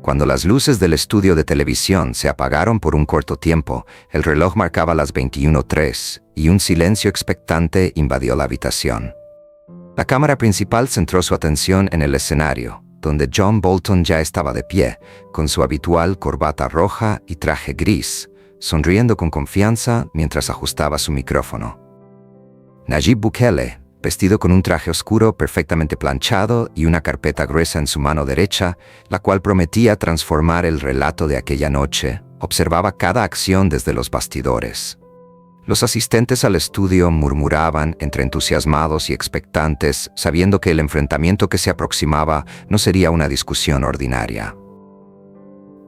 Cuando las luces del estudio de televisión se apagaron por un corto tiempo, el reloj marcaba las 21:03 y un silencio expectante invadió la habitación. La cámara principal centró su atención en el escenario, donde John Bolton ya estaba de pie, con su habitual corbata roja y traje gris, sonriendo con confianza mientras ajustaba su micrófono. Nayib Bukele, vestido con un traje oscuro perfectamente planchado y una carpeta gruesa en su mano derecha, la cual prometía transformar el relato de aquella noche, observaba cada acción desde los bastidores. Los asistentes al estudio murmuraban entre entusiasmados y expectantes, sabiendo que el enfrentamiento que se aproximaba no sería una discusión ordinaria.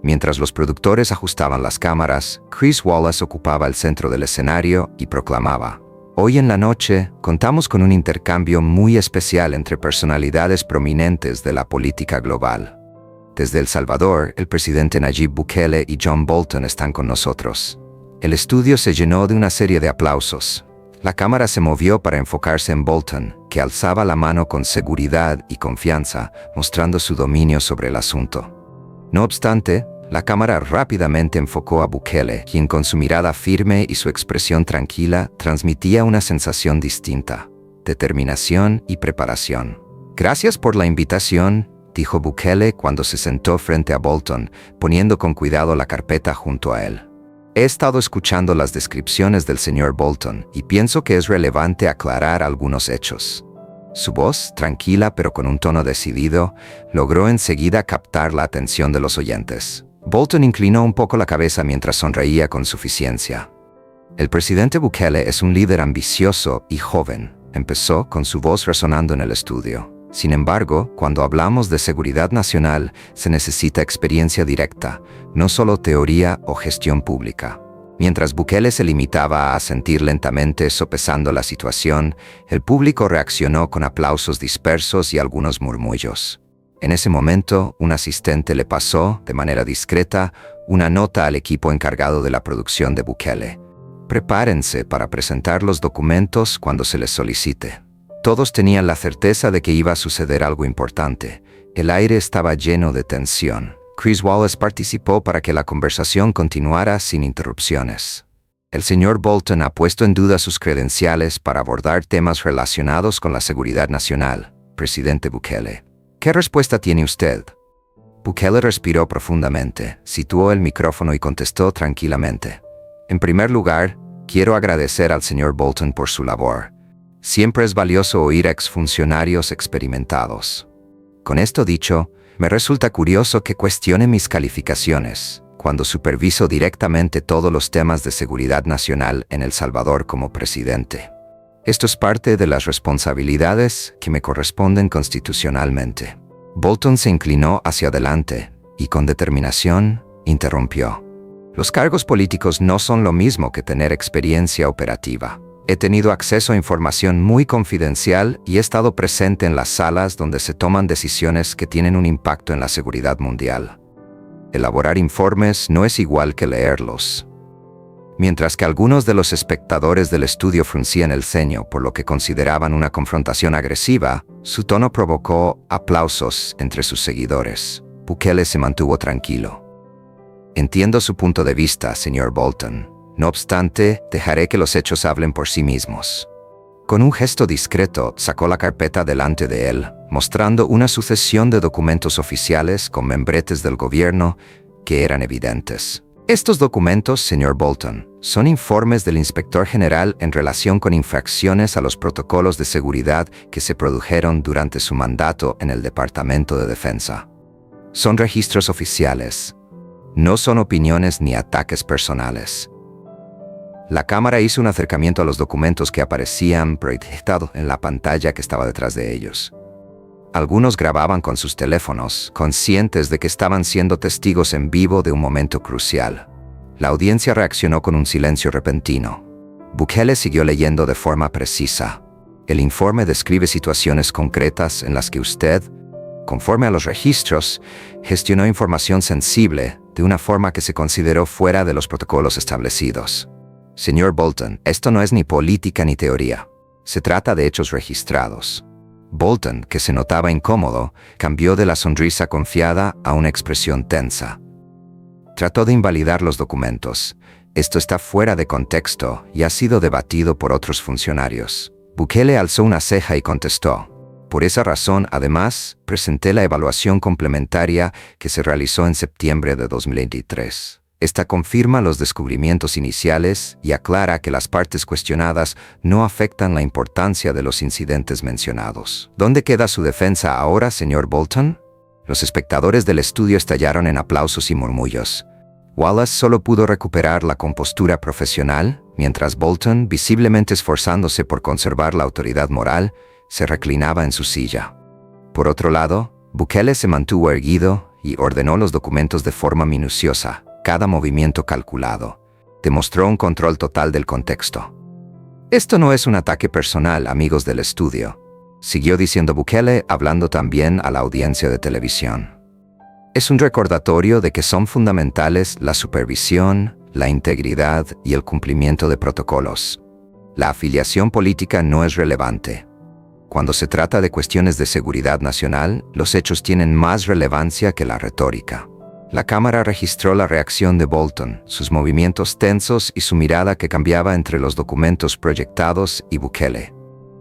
Mientras los productores ajustaban las cámaras, Chris Wallace ocupaba el centro del escenario y proclamaba: «Hoy en la noche contamos con un intercambio muy especial entre personalidades prominentes de la política global. Desde El Salvador, el presidente Nayib Bukele y John Bolton están con nosotros». El estudio se llenó de una serie de aplausos. La cámara se movió para enfocarse en Bolton, que alzaba la mano con seguridad y confianza, mostrando su dominio sobre el asunto. No obstante, la cámara rápidamente enfocó a Bukele, quien con su mirada firme y su expresión tranquila transmitía una sensación distinta: determinación y preparación. «Gracias por la invitación», dijo Bukele cuando se sentó frente a Bolton, poniendo con cuidado la carpeta junto a él. «He estado escuchando las descripciones del señor Bolton y pienso que es relevante aclarar algunos hechos». Su voz, tranquila pero con un tono decidido, logró enseguida captar la atención de los oyentes. Bolton inclinó un poco la cabeza mientras sonreía con suficiencia. «El presidente Bukele es un líder ambicioso y joven», empezó con su voz resonando en el estudio. «Sin embargo, cuando hablamos de seguridad nacional, se necesita experiencia directa, no solo teoría o gestión pública». Mientras Bukele se limitaba a asentir lentamente sopesando la situación, el público reaccionó con aplausos dispersos y algunos murmullos. En ese momento, un asistente le pasó, de manera discreta, una nota al equipo encargado de la producción de Bukele: «Prepárense para presentar los documentos cuando se les solicite». Todos tenían la certeza de que iba a suceder algo importante. El aire estaba lleno de tensión. Chris Wallace participó para que la conversación continuara sin interrupciones. «El señor Bolton ha puesto en duda sus credenciales para abordar temas relacionados con la seguridad nacional, presidente Bukele. ¿Qué respuesta tiene usted?» Bukele respiró profundamente, situó el micrófono y contestó tranquilamente: «En primer lugar, quiero agradecer al señor Bolton por su labor. Siempre es valioso oír a exfuncionarios experimentados. Con esto dicho, me resulta curioso que cuestione mis calificaciones, cuando superviso directamente todos los temas de seguridad nacional en El Salvador como presidente. Esto es parte de las responsabilidades que me corresponden constitucionalmente». Bolton se inclinó hacia adelante y con determinación interrumpió: «Los cargos políticos no son lo mismo que tener experiencia operativa. He tenido acceso a información muy confidencial y he estado presente en las salas donde se toman decisiones que tienen un impacto en la seguridad mundial. Elaborar informes no es igual que leerlos». Mientras que algunos de los espectadores del estudio fruncían el ceño por lo que consideraban una confrontación agresiva, su tono provocó aplausos entre sus seguidores. Bukele se mantuvo tranquilo. «Entiendo su punto de vista, señor Bolton. No obstante, dejaré que los hechos hablen por sí mismos». Con un gesto discreto, sacó la carpeta delante de él, mostrando una sucesión de documentos oficiales con membretes del gobierno que eran evidentes. «Estos documentos, señor Bolton, son informes del inspector general en relación con infracciones a los protocolos de seguridad que se produjeron durante su mandato en el Departamento de Defensa. Son registros oficiales. No son opiniones ni ataques personales». La cámara hizo un acercamiento a los documentos que aparecían proyectados en la pantalla que estaba detrás de ellos. Algunos grababan con sus teléfonos, conscientes de que estaban siendo testigos en vivo de un momento crucial. La audiencia reaccionó con un silencio repentino. Bukele siguió leyendo de forma precisa: «El informe describe situaciones concretas en las que usted, conforme a los registros, gestionó información sensible de una forma que se consideró fuera de los protocolos establecidos. Señor Bolton, esto no es ni política ni teoría. Se trata de hechos registrados. Bolton, que se notaba incómodo, cambió de la sonrisa confiada a una expresión tensa. Trató de invalidar los documentos. Esto está fuera de contexto y ha sido debatido por otros funcionarios. Bukele alzó una ceja y contestó: por esa razón, además, presenté la evaluación complementaria que se realizó en septiembre de 2023. Esta confirma los descubrimientos iniciales y aclara que las partes cuestionadas no afectan la importancia de los incidentes mencionados. ¿Dónde queda su defensa ahora, señor Bolton? Los espectadores del estudio estallaron en aplausos y murmullos. Wallace solo pudo recuperar la compostura profesional, mientras Bolton, visiblemente esforzándose por conservar la autoridad moral, se reclinaba en su silla. Por otro lado, Bukele se mantuvo erguido y ordenó los documentos de forma minuciosa, cada movimiento calculado. Demostró un control total del contexto. Esto no es un ataque personal, amigos del estudio, siguió diciendo Bukele, hablando también a la audiencia de televisión. Es un recordatorio de que son fundamentales la supervisión, la integridad y el cumplimiento de protocolos. La afiliación política no es relevante. Cuando se trata de cuestiones de seguridad nacional, los hechos tienen más relevancia que la retórica. La cámara registró la reacción de Bolton, sus movimientos tensos y su mirada que cambiaba entre los documentos proyectados y Bukele.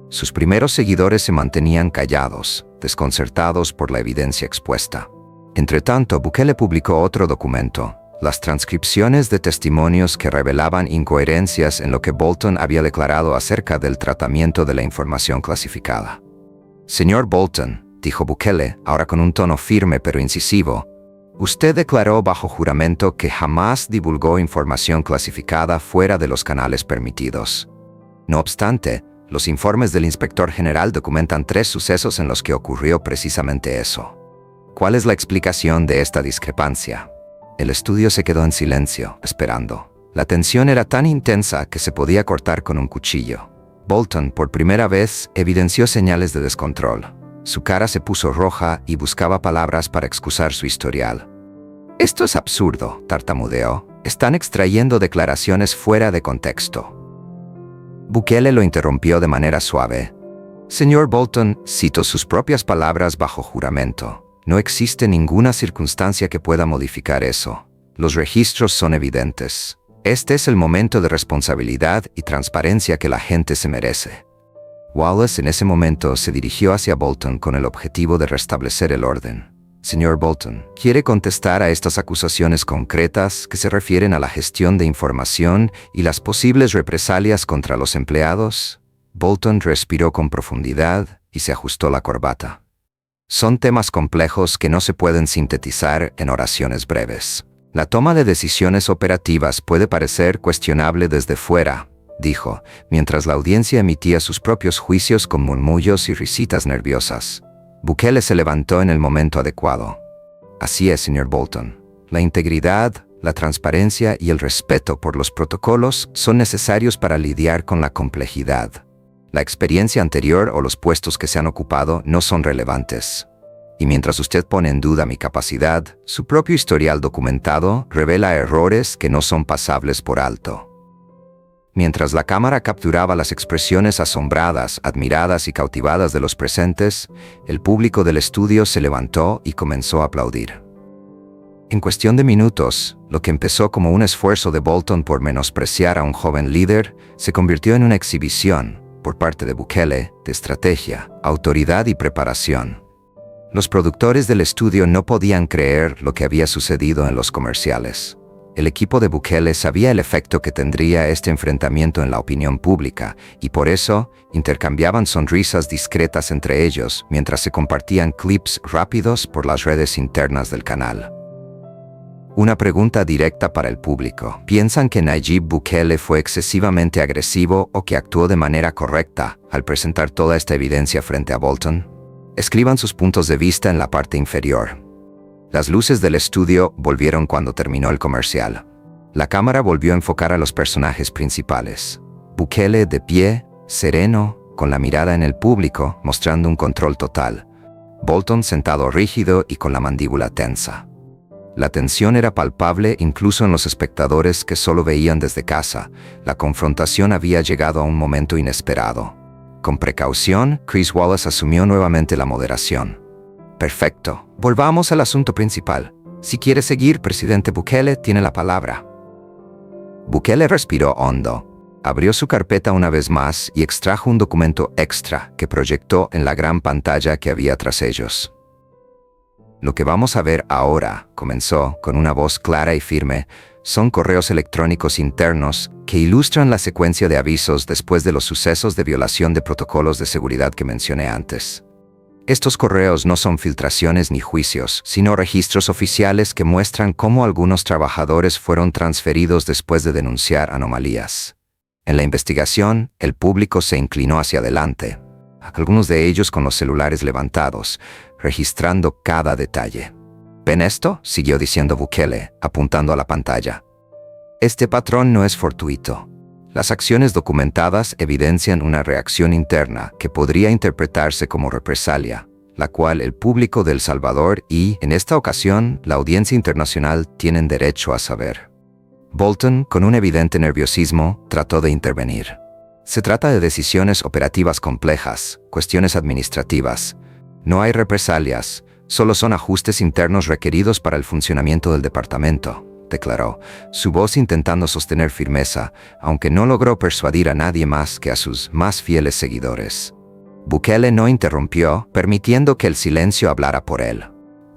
Sus primeros seguidores se mantenían callados, desconcertados por la evidencia expuesta. Entretanto, Bukele publicó otro documento, las transcripciones de testimonios que revelaban incoherencias en lo que Bolton había declarado acerca del tratamiento de la información clasificada. Señor Bolton, dijo Bukele, ahora con un tono firme pero incisivo, usted declaró bajo juramento que jamás divulgó información clasificada fuera de los canales permitidos. No obstante, los informes del inspector general documentan 3 sucesos en los que ocurrió precisamente eso. ¿Cuál es la explicación de esta discrepancia? El estudio se quedó en silencio, esperando. La tensión era tan intensa que se podía cortar con un cuchillo. Bolton, por primera vez, evidenció señales de descontrol. Su cara se puso roja y buscaba palabras para excusar su historial. «Esto es absurdo», tartamudeó. «Están extrayendo declaraciones fuera de contexto». Bukele lo interrumpió de manera suave. «Señor Bolton», citó sus propias palabras bajo juramento. «No existe ninguna circunstancia que pueda modificar eso. Los registros son evidentes. Este es el momento de responsabilidad y transparencia que la gente se merece». Wallace en ese momento se dirigió hacia Bolton con el objetivo de restablecer el orden. «Señor Bolton, ¿quiere contestar a estas acusaciones concretas que se refieren a la gestión de información y las posibles represalias contra los empleados?» Bolton respiró con profundidad y se ajustó la corbata. «Son temas complejos que no se pueden sintetizar en oraciones breves. La toma de decisiones operativas puede parecer cuestionable desde fuera», dijo, mientras la audiencia emitía sus propios juicios con murmullos y risitas nerviosas. Bukele se levantó en el momento adecuado. «Así es, señor Bolton. La integridad, la transparencia y el respeto por los protocolos son necesarios para lidiar con la complejidad. La experiencia anterior o los puestos que se han ocupado no son relevantes. Y mientras usted pone en duda mi capacidad, su propio historial documentado revela errores que no son pasables por alto». Mientras la cámara capturaba las expresiones asombradas, admiradas y cautivadas de los presentes, el público del estudio se levantó y comenzó a aplaudir. En cuestión de minutos, lo que empezó como un esfuerzo de Bolton por menospreciar a un joven líder, se convirtió en una exhibición, por parte de Bukele, de estrategia, autoridad y preparación. Los productores del estudio no podían creer lo que había sucedido en los comerciales. El equipo de Bukele sabía el efecto que tendría este enfrentamiento en la opinión pública y por eso intercambiaban sonrisas discretas entre ellos mientras se compartían clips rápidos por las redes internas del canal. Una pregunta directa para el público. ¿Piensan que Nayib Bukele fue excesivamente agresivo o que actuó de manera correcta al presentar toda esta evidencia frente a Bolton? Escriban sus puntos de vista en la parte inferior. Las luces del estudio volvieron cuando terminó el comercial. La cámara volvió a enfocar a los personajes principales. Bukele de pie, sereno, con la mirada en el público, mostrando un control total. Bolton sentado rígido y con la mandíbula tensa. La tensión era palpable incluso en los espectadores que solo veían desde casa. La confrontación había llegado a un momento inesperado. Con precaución, Chris Wallace asumió nuevamente la moderación. Perfecto. Volvamos al asunto principal. Si quiere seguir, presidente Bukele tiene la palabra. Bukele respiró hondo. Abrió su carpeta una vez más y extrajo un documento extra que proyectó en la gran pantalla que había tras ellos. Lo que vamos a ver ahora, comenzó con una voz clara y firme, son correos electrónicos internos que ilustran la secuencia de avisos después de los sucesos de violación de protocolos de seguridad que mencioné antes. Estos correos no son filtraciones ni juicios, sino registros oficiales que muestran cómo algunos trabajadores fueron transferidos después de denunciar anomalías. En la investigación, el público se inclinó hacia adelante, algunos de ellos con los celulares levantados, registrando cada detalle. ¿Ven esto?, siguió diciendo Bukele, apuntando a la pantalla. Este patrón no es fortuito. Las acciones documentadas evidencian una reacción interna que podría interpretarse como represalia, la cual el público de El Salvador y, en esta ocasión, la audiencia internacional tienen derecho a saber. Bolton, con un evidente nerviosismo, trató de intervenir. Se trata de decisiones operativas complejas, cuestiones administrativas. No hay represalias, solo son ajustes internos requeridos para el funcionamiento del departamento, declaró, su voz intentando sostener firmeza, aunque no logró persuadir a nadie más que a sus más fieles seguidores. Bukele no interrumpió, permitiendo que el silencio hablara por él.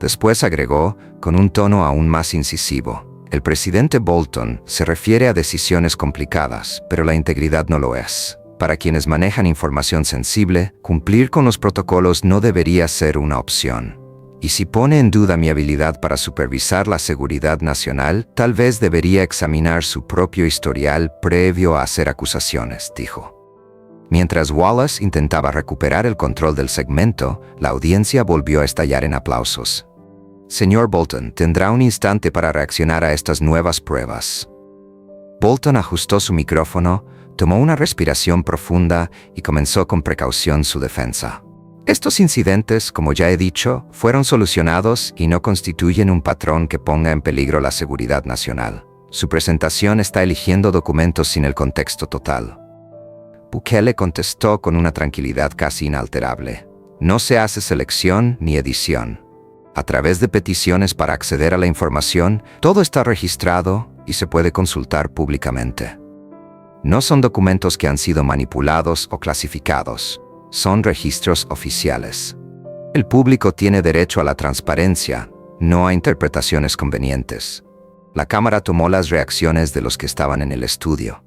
Después agregó, con un tono aún más incisivo, el presidente Bolton se refiere a decisiones complicadas, pero la integridad no lo es. Para quienes manejan información sensible, cumplir con los protocolos no debería ser una opción. Y si pone en duda mi habilidad para supervisar la seguridad nacional, tal vez debería examinar su propio historial previo a hacer acusaciones, dijo. Mientras Wallace intentaba recuperar el control del segmento, la audiencia volvió a estallar en aplausos. Señor Bolton, tendrá un instante para reaccionar a estas nuevas pruebas. Bolton ajustó su micrófono, tomó una respiración profunda y comenzó con precaución su defensa. Estos incidentes, como ya he dicho, fueron solucionados y no constituyen un patrón que ponga en peligro la seguridad nacional. Su presentación está eligiendo documentos sin el contexto total. Bukele contestó con una tranquilidad casi inalterable. No se hace selección ni edición. A través de peticiones para acceder a la información, todo está registrado y se puede consultar públicamente. No son documentos que han sido manipulados o clasificados. Son registros oficiales. El público tiene derecho a la transparencia, no a interpretaciones convenientes. La Cámara tomó las reacciones de los que estaban en el estudio.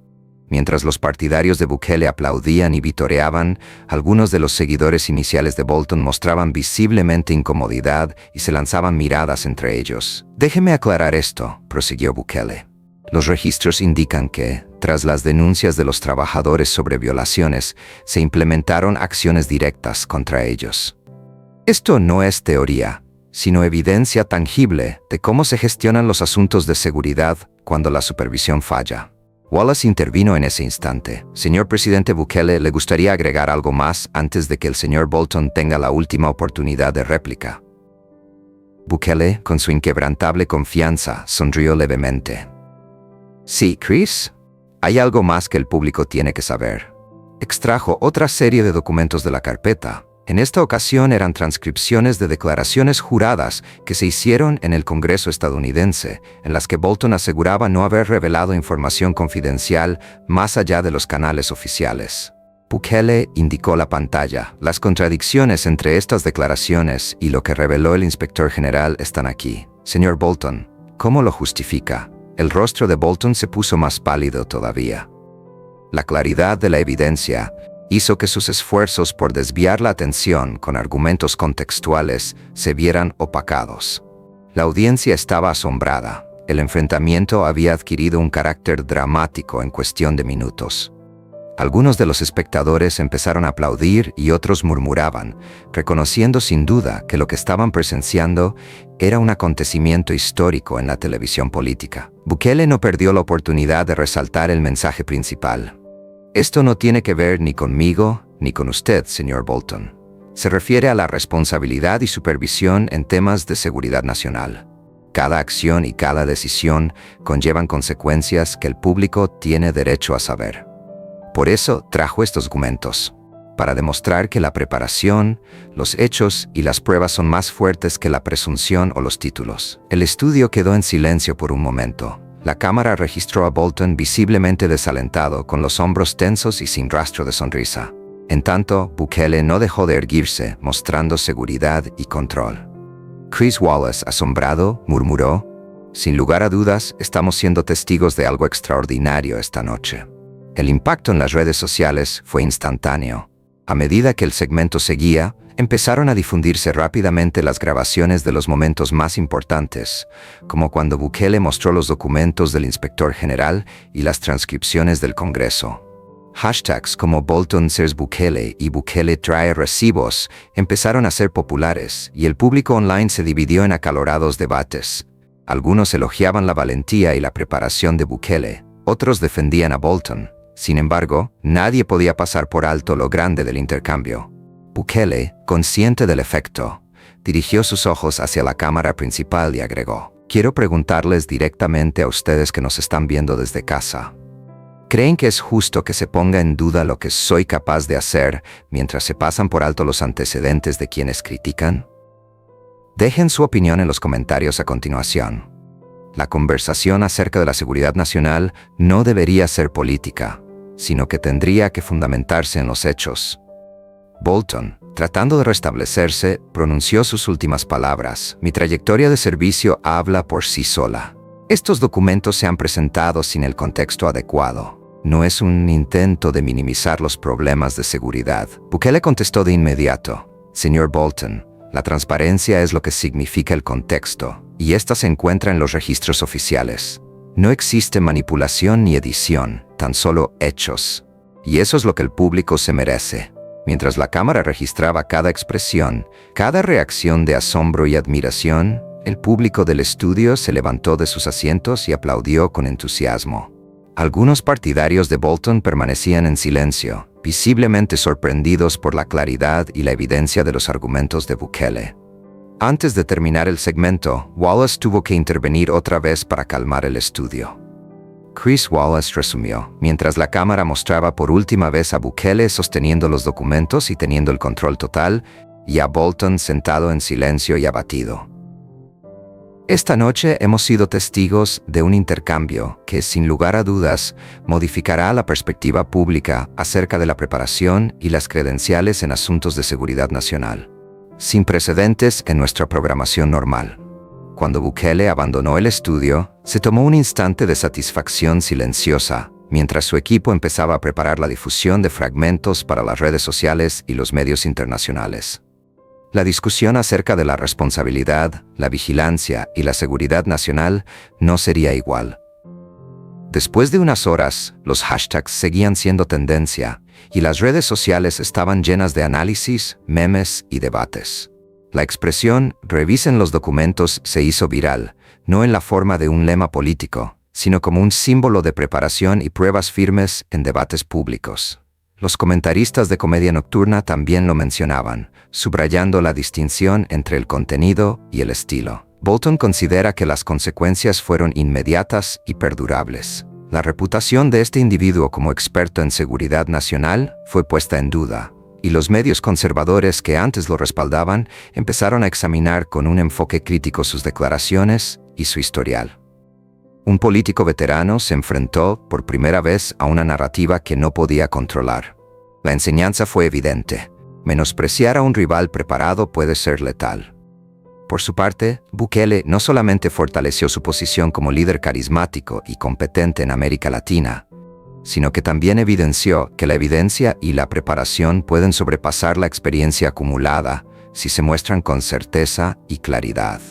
Mientras los partidarios de Bukele aplaudían y vitoreaban, algunos de los seguidores iniciales de Bolton mostraban visiblemente incomodidad y se lanzaban miradas entre ellos. Déjeme aclarar esto, prosiguió Bukele. Los registros indican que, tras las denuncias de los trabajadores sobre violaciones, se implementaron acciones directas contra ellos. Esto no es teoría, sino evidencia tangible de cómo se gestionan los asuntos de seguridad cuando la supervisión falla. Wallace intervino en ese instante. Señor presidente Bukele, ¿le gustaría agregar algo más antes de que el señor Bolton tenga la última oportunidad de réplica? Bukele, con su inquebrantable confianza, sonrió levemente. Sí, Chris, hay algo más que el público tiene que saber. Extrajo otra serie de documentos de la carpeta. En esta ocasión eran transcripciones de declaraciones juradas que se hicieron en el Congreso estadounidense, en las que Bolton aseguraba no haber revelado información confidencial más allá de los canales oficiales. Bukele indicó la pantalla. Las contradicciones entre estas declaraciones y lo que reveló el inspector general están aquí. Señor Bolton, ¿cómo lo justifica? El rostro de Bolton se puso más pálido todavía. La claridad de la evidencia hizo que sus esfuerzos por desviar la atención con argumentos contextuales se vieran opacados. La audiencia estaba asombrada. El enfrentamiento había adquirido un carácter dramático en cuestión de minutos. Algunos de los espectadores empezaron a aplaudir y otros murmuraban, reconociendo sin duda que lo que estaban presenciando era un acontecimiento histórico en la televisión política. Bukele no perdió la oportunidad de resaltar el mensaje principal. Esto no tiene que ver ni conmigo ni con usted, señor Bolton. Se refiere a la responsabilidad y supervisión en temas de seguridad nacional. Cada acción y cada decisión conllevan consecuencias que el público tiene derecho a saber. Por eso trajo estos documentos. para demostrar que la preparación, los hechos y las pruebas son más fuertes que la presunción o los títulos. El estudio quedó en silencio por un momento. La cámara registró a Bolton visiblemente desalentado, con los hombros tensos y sin rastro de sonrisa. En tanto, Bukele no dejó de erguirse, mostrando seguridad y control. Chris Wallace, asombrado, murmuró: «Sin lugar a dudas, estamos siendo testigos de algo extraordinario esta noche». El impacto en las redes sociales fue instantáneo. A medida que el segmento seguía, empezaron a difundirse rápidamente las grabaciones de los momentos más importantes, como cuando Bukele mostró los documentos del inspector general y las transcripciones del Congreso. Hashtags como Bolton says Bukele y Bukele trae recibos empezaron a ser populares, y el público online se dividió en acalorados debates. Algunos elogiaban la valentía y la preparación de Bukele, otros defendían a Bolton. Sin embargo, nadie podía pasar por alto lo grande del intercambio. Bukele, consciente del efecto, dirigió sus ojos hacia la cámara principal y agregó: «Quiero preguntarles directamente a ustedes que nos están viendo desde casa. ¿Creen que es justo que se ponga en duda lo que soy capaz de hacer mientras se pasan por alto los antecedentes de quienes critican?» Dejen su opinión en los comentarios a continuación. La conversación acerca de la seguridad nacional no debería ser política, sino que tendría que fundamentarse en los hechos. Bolton, tratando de restablecerse, pronunció sus últimas palabras: «Mi trayectoria de servicio habla por sí sola. Estos documentos se han presentado sin el contexto adecuado. No es un intento de minimizar los problemas de seguridad». Bukele contestó de inmediato: «Señor Bolton, la transparencia es lo que significa el contexto, y esta se encuentra en los registros oficiales. No existe manipulación ni edición, tan solo hechos. Y eso es lo que el público se merece». Mientras la cámara registraba cada expresión, cada reacción de asombro y admiración, el público del estudio se levantó de sus asientos y aplaudió con entusiasmo. Algunos partidarios de Bolton permanecían en silencio, visiblemente sorprendidos por la claridad y la evidencia de los argumentos de Bukele. Antes de terminar el segmento, Wallace tuvo que intervenir otra vez para calmar el estudio. Chris Wallace resumió, mientras la cámara mostraba por última vez a Bukele sosteniendo los documentos y teniendo el control total, y a Bolton sentado en silencio y abatido. Esta noche hemos sido testigos de un intercambio que, sin lugar a dudas, modificará la perspectiva pública acerca de la preparación y las credenciales en asuntos de seguridad nacional. Sin precedentes en nuestra programación normal. Cuando Bukele abandonó el estudio, se tomó un instante de satisfacción silenciosa, mientras su equipo empezaba a preparar la difusión de fragmentos para las redes sociales y los medios internacionales. La discusión acerca de la responsabilidad, la vigilancia y la seguridad nacional no sería igual. Después de unas horas, los hashtags seguían siendo tendencia, y las redes sociales estaban llenas de análisis, memes y debates. La expresión «revisen los documentos» se hizo viral, no en la forma de un lema político, sino como un símbolo de preparación y pruebas firmes en debates públicos. Los comentaristas de Comedia Nocturna también lo mencionaban, subrayando la distinción entre el contenido y el estilo. Bolton considera que las consecuencias fueron inmediatas y perdurables. La reputación de este individuo como experto en seguridad nacional fue puesta en duda, y los medios conservadores que antes lo respaldaban empezaron a examinar con un enfoque crítico sus declaraciones y su historial. Un político veterano se enfrentó por primera vez a una narrativa que no podía controlar. La enseñanza fue evidente: menospreciar a un rival preparado puede ser letal. Por su parte, Bukele no solamente fortaleció su posición como líder carismático y competente en América Latina, sino que también evidenció que la evidencia y la preparación pueden sobrepasar la experiencia acumulada si se muestran con certeza y claridad.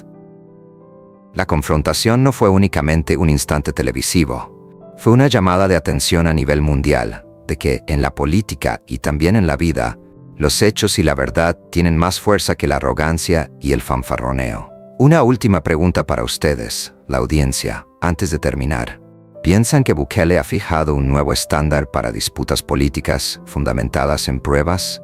La confrontación no fue únicamente un instante televisivo, fue una llamada de atención a nivel mundial, de que en la política y también en la vida, los hechos y la verdad tienen más fuerza que la arrogancia y el fanfarroneo. Una última pregunta para ustedes, la audiencia, antes de terminar. ¿Piensan que Bukele ha fijado un nuevo estándar para disputas políticas fundamentadas en pruebas?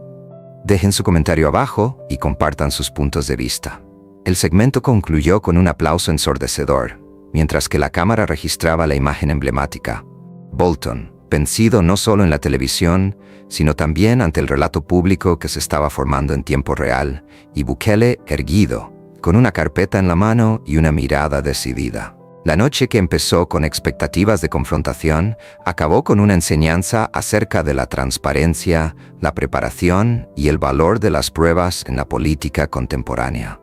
Dejen su comentario abajo y compartan sus puntos de vista. El segmento concluyó con un aplauso ensordecedor, mientras que la cámara registraba la imagen emblemática. Bolton, vencido no solo en la televisión, sino también ante el relato público que se estaba formando en tiempo real, y Bukele erguido, con una carpeta en la mano y una mirada decidida. La noche, que empezó con expectativas de confrontación, acabó con una enseñanza acerca de la transparencia, la preparación y el valor de las pruebas en la política contemporánea.